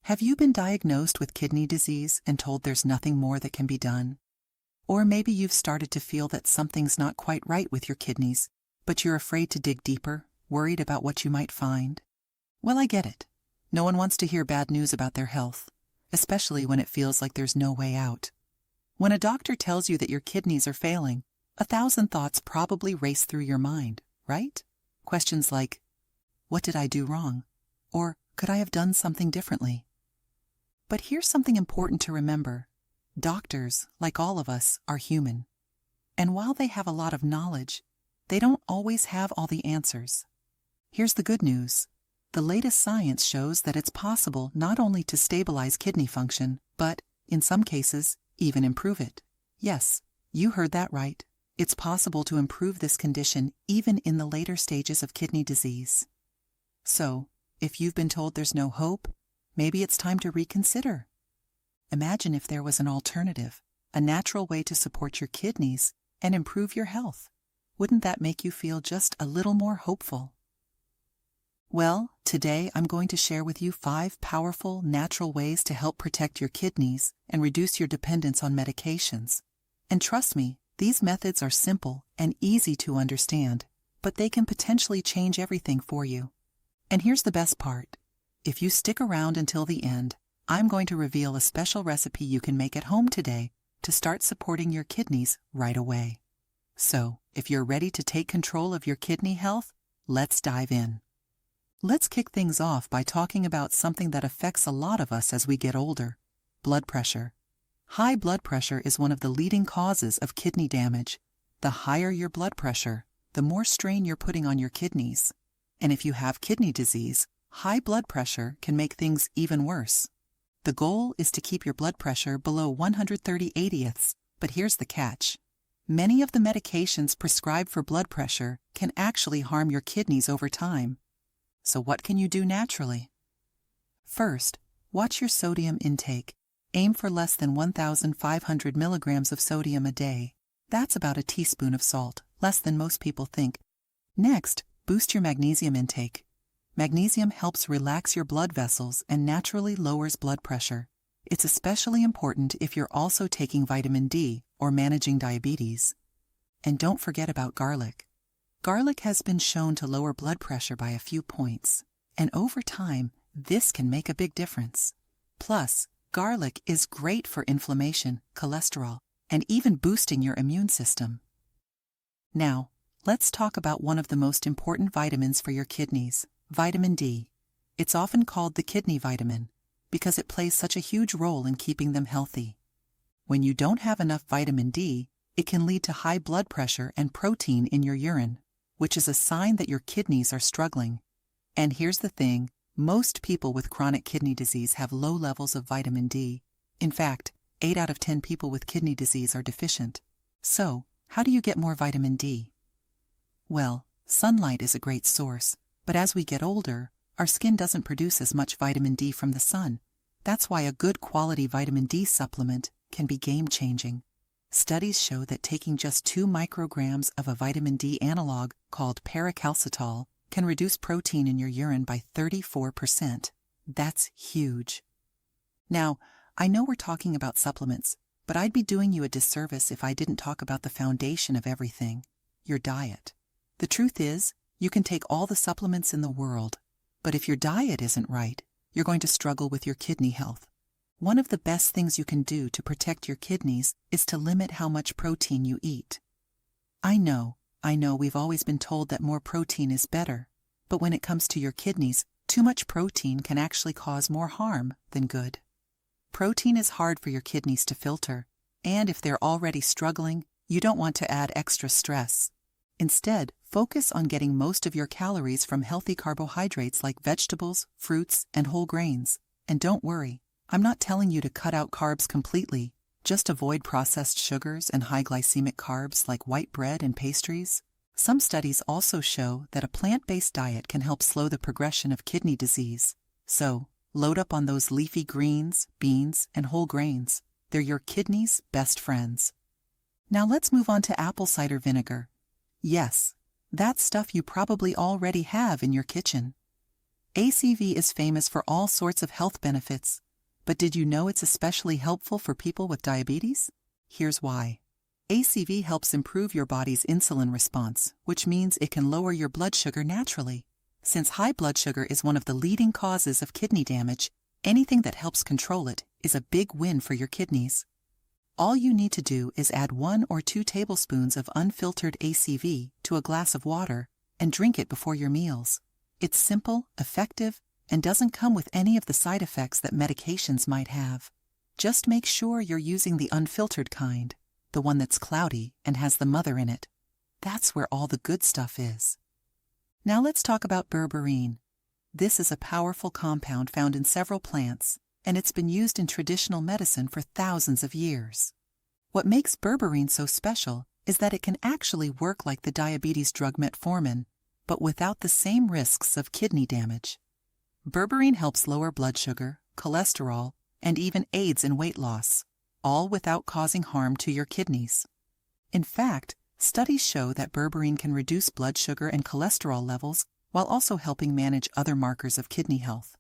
Have you been diagnosed with kidney disease and told there's nothing more that can be done? Or maybe you've started to feel that something's not quite right with your kidneys, but you're afraid to dig deeper, worried about what you might find. Well, I get it. No one wants to hear bad news about their health, especially when it feels like there's no way out. When a doctor tells you that your kidneys are failing, 1,000 thoughts probably race through your mind, right? Questions like, what did I do wrong? Or could I have done something differently? But here's something important to remember. Doctors, like all of us, are human. And while they have a lot of knowledge, they don't always have all the answers. Here's the good news. The latest science shows that it's possible not only to stabilize kidney function, but, in some cases, even improve it. Yes, you heard that right. It's possible to improve this condition even in the later stages of kidney disease. So, if you've been told there's no hope, maybe it's time to reconsider. Imagine if there was an alternative, a natural way to support your kidneys and improve your health. Wouldn't that make you feel just a little more hopeful? Well, today I'm going to share with you 5 powerful, natural ways to help protect your kidneys and reduce your dependence on medications. And trust me, these methods are simple and easy to understand, but they can potentially change everything for you. And here's the best part. If you stick around until the end, I'm going to reveal a special recipe you can make at home today to start supporting your kidneys right away. So, if you're ready to take control of your kidney health, let's dive in. Let's kick things off by talking about something that affects a lot of us as we get older: blood pressure. High blood pressure is one of the leading causes of kidney damage. The higher your blood pressure, the more strain you're putting on your kidneys. And if you have kidney disease, high blood pressure can make things even worse. The goal is to keep your blood pressure below 130/80ths, but here's the catch. Many of the medications prescribed for blood pressure can actually harm your kidneys over time. So what can you do naturally? First, watch your sodium intake. Aim for less than 1,500 milligrams of sodium a day. That's about a teaspoon of salt, less than most people think. Next, boost your magnesium intake. Magnesium helps relax your blood vessels and naturally lowers blood pressure. It's especially important if you're also taking vitamin D or managing diabetes. And don't forget about garlic. Garlic has been shown to lower blood pressure by a few points, and over time, this can make a big difference. Plus, garlic is great for inflammation, cholesterol, and even boosting your immune system. Now, let's talk about one of the most important vitamins for your kidneys, vitamin D. It's often called the kidney vitamin because it plays such a huge role in keeping them healthy. When you don't have enough vitamin D, it can lead to high blood pressure and protein in your urine, which is a sign that your kidneys are struggling. And here's the thing, most people with chronic kidney disease have low levels of vitamin D. In fact, 8 out of 10 people with kidney disease are deficient. So, how do you get more vitamin D? Well, sunlight is a great source, but as we get older, our skin doesn't produce as much vitamin D from the sun. That's why a good quality vitamin D supplement can be game-changing. Studies show that taking just 2 micrograms of a vitamin D analog called paracalcitol can reduce protein in your urine by 34%. That's huge. Now, I know we're talking about supplements, but I'd be doing you a disservice if I didn't talk about the foundation of everything, your diet. The truth is, you can take all the supplements in the world, but if your diet isn't right, you're going to struggle with your kidney health. One of the best things you can do to protect your kidneys is to limit how much protein you eat. I know we've always been told that more protein is better, but when it comes to your kidneys, too much protein can actually cause more harm than good. Protein is hard for your kidneys to filter, and if they're already struggling, you don't want to add extra stress. Instead, focus on getting most of your calories from healthy carbohydrates like vegetables, fruits, and whole grains. And don't worry, I'm not telling you to cut out carbs completely. Just avoid processed sugars and high glycemic carbs like white bread and pastries. Some studies also show that a plant-based diet can help slow the progression of kidney disease. So, load up on those leafy greens, beans, and whole grains. They're your kidneys' best friends. Now let's move on to apple cider vinegar. Yes, that stuff you probably already have in your kitchen. ACV is famous for all sorts of health benefits, but did you know it's especially helpful for people with diabetes? Here's why. ACV helps improve your body's insulin response, which means it can lower your blood sugar naturally. Since high blood sugar is one of the leading causes of kidney damage, anything that helps control it is a big win for your kidneys. All you need to do is add 1 or 2 tablespoons of unfiltered ACV to a glass of water and drink it before your meals. It's simple, effective, and doesn't come with any of the side effects that medications might have. Just make sure you're using the unfiltered kind, the one that's cloudy and has the mother in it. That's where all the good stuff is. Now let's talk about berberine. This is a powerful compound found in several plants, and it's been used in traditional medicine for thousands of years. What makes berberine so special is that it can actually work like the diabetes drug metformin, but without the same risks of kidney damage. Berberine helps lower blood sugar, cholesterol, and even aids in weight loss, all without causing harm to your kidneys. In fact, studies show that berberine can reduce blood sugar and cholesterol levels while also helping manage other markers of kidney health.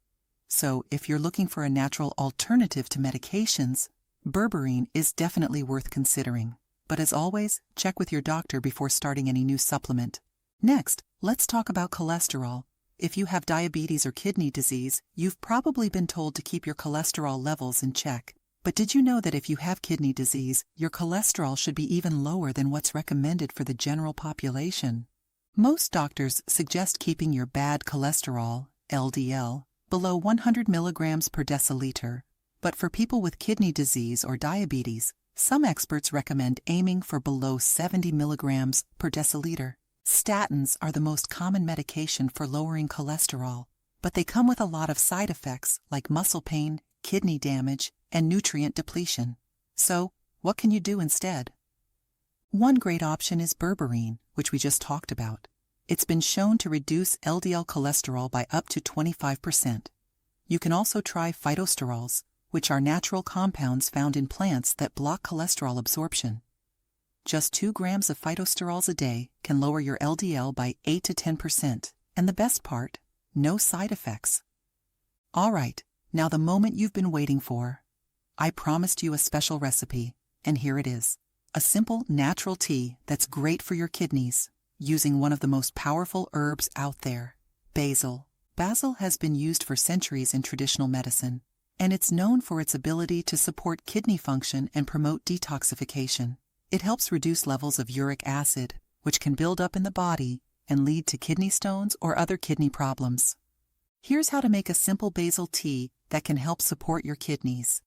So, if you're looking for a natural alternative to medications, berberine is definitely worth considering. But as always, check with your doctor before starting any new supplement. Next, let's talk about cholesterol. If you have diabetes or kidney disease, you've probably been told to keep your cholesterol levels in check. But did you know that if you have kidney disease, your cholesterol should be even lower than what's recommended for the general population? Most doctors suggest keeping your bad cholesterol, LDL, below 100 milligrams per deciliter. But for people with kidney disease or diabetes, some experts recommend aiming for below 70 milligrams per deciliter. Statins are the most common medication for lowering cholesterol, but they come with a lot of side effects like muscle pain, kidney damage, and nutrient depletion. So, what can you do instead? One great option is berberine, which we just talked about. It's been shown to reduce LDL cholesterol by up to 25%. You can also try phytosterols, which are natural compounds found in plants that block cholesterol absorption. Just 2 grams of phytosterols a day can lower your LDL by 8 to 10%, and the best part, no side effects. All right, now the moment you've been waiting for. I promised you a special recipe, and here it is. A simple, natural tea that's great for your kidneys, using one of the most powerful herbs out there, basil. Basil has been used for centuries in traditional medicine, and it's known for its ability to support kidney function and promote detoxification. It helps reduce levels of uric acid, which can build up in the body and lead to kidney stones or other kidney problems. Here's how to make a simple basil tea that can help support your kidneys.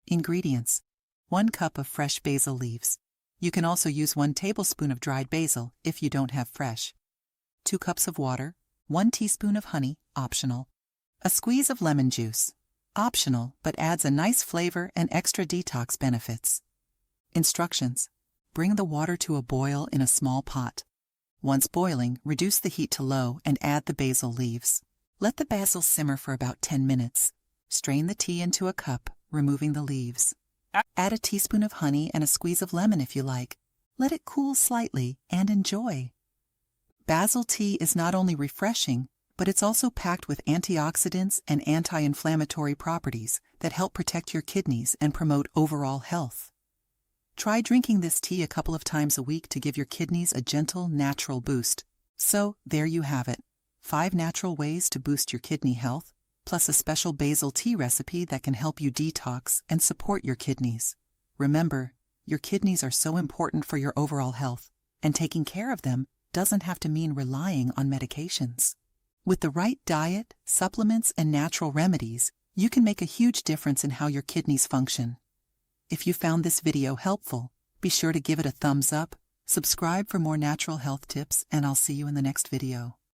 Ingredients: 1 cup of fresh basil leaves. You can also use 1 tablespoon of dried basil if you don't have fresh. 2 cups of water, 1 teaspoon of honey, optional. A squeeze of lemon juice, optional but adds a nice flavor and extra detox benefits. Instructions: bring the water to a boil in a small pot. Once boiling, reduce the heat to low and add the basil leaves. Let the basil simmer for about 10 minutes. Strain the tea into a cup, removing the leaves. Add a teaspoon of honey and a squeeze of lemon if you like. Let it cool slightly and enjoy. Basil tea is not only refreshing, but it's also packed with antioxidants and anti-inflammatory properties that help protect your kidneys and promote overall health. Try drinking this tea a couple of times a week to give your kidneys a gentle, natural boost. So, there you have it. 5 natural ways to boost your kidney health, plus a special basil tea recipe that can help you detox and support your kidneys. Remember, your kidneys are so important for your overall health, and taking care of them doesn't have to mean relying on medications. With the right diet, supplements, and natural remedies, you can make a huge difference in how your kidneys function. If you found this video helpful, be sure to give it a thumbs up, subscribe for more natural health tips, and I'll see you in the next video.